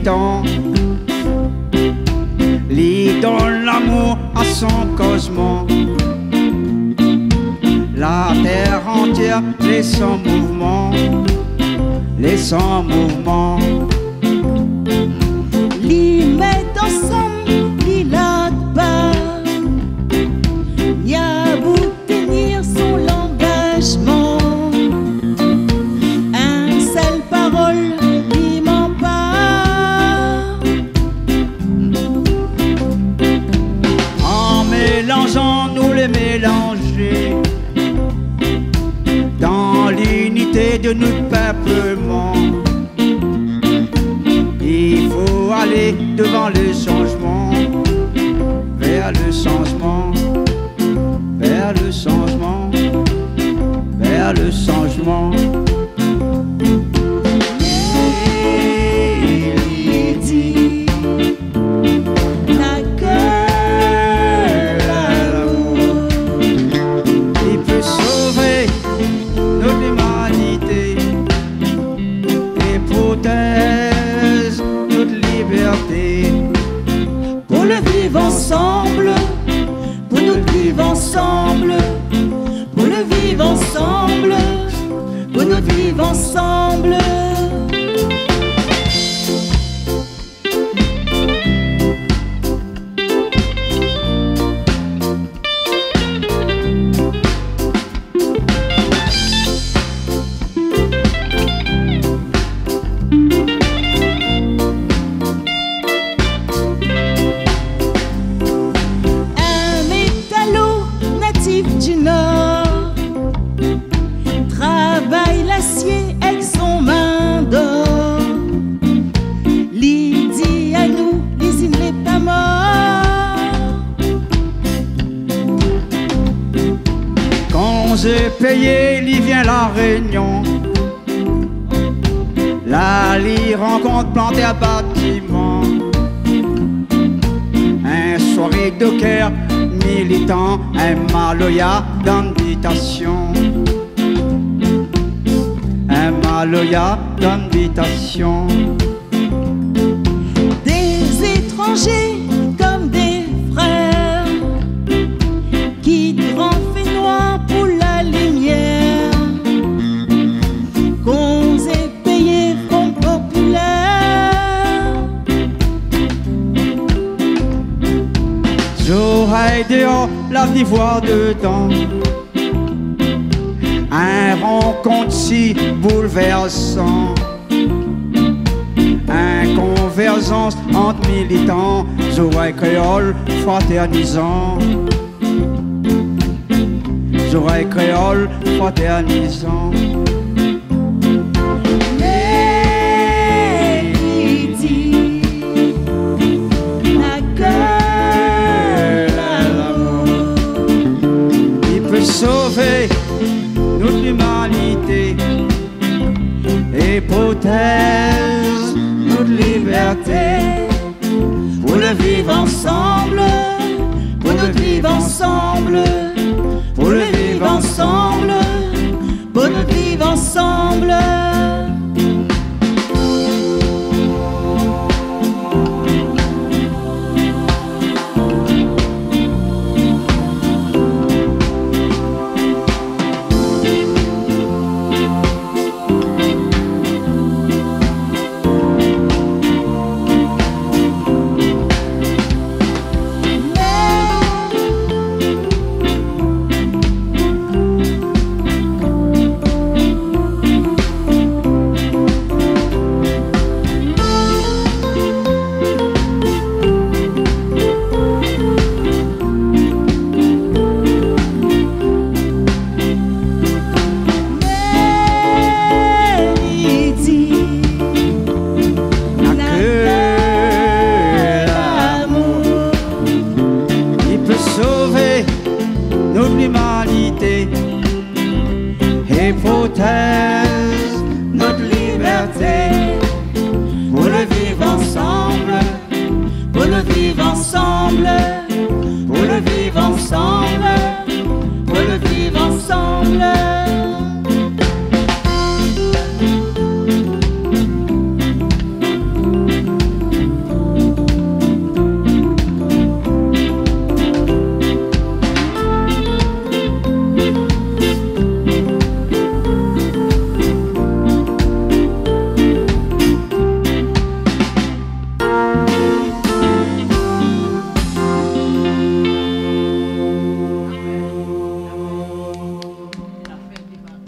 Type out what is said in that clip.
militant. Lui donne l'amour à son cosmo. La terre entière laisse son mouvement, laisse son mouvement. Li met ensemble, li là-bas. Y'a beau tenir son engagement. Un seul parole, li ment pas. En mélangeant nous les mélanger, dans l'unité de notre peuplement, il faut aller devant le changement, vers le changement, vers le changement, vers le changement. Pour le vivre ensemble, pour nous vivre ensemble, pour le vivre ensemble, pour nous vivre ensemble. Du Nord travaille l'acier avec son main d'or. Lui dit à nous, il n'est pas mort. Quand j'ai payé, il vient la réunion. Là, il rencontre planté à bâtiment. Un soirée de cœur militant, un maloya d'invitation. Un maloya d'invitation. Des étrangers comme des frères, qui grand fait noir pour la lumière, qu'on s'est payé Front populaire. J'aurais dehors l'avenir voir dedans. Un rencontre si bouleversant. Un convergence entre militants. J'aurais créole fraternisant. J'aurais créole fraternisant. Sauver notre humanité et prothèse notre liberté. Pour le vivre ensemble, pour nous vivre ensemble, pour le vivre ensemble, pour nous vivre ensemble. Notre humanité et protège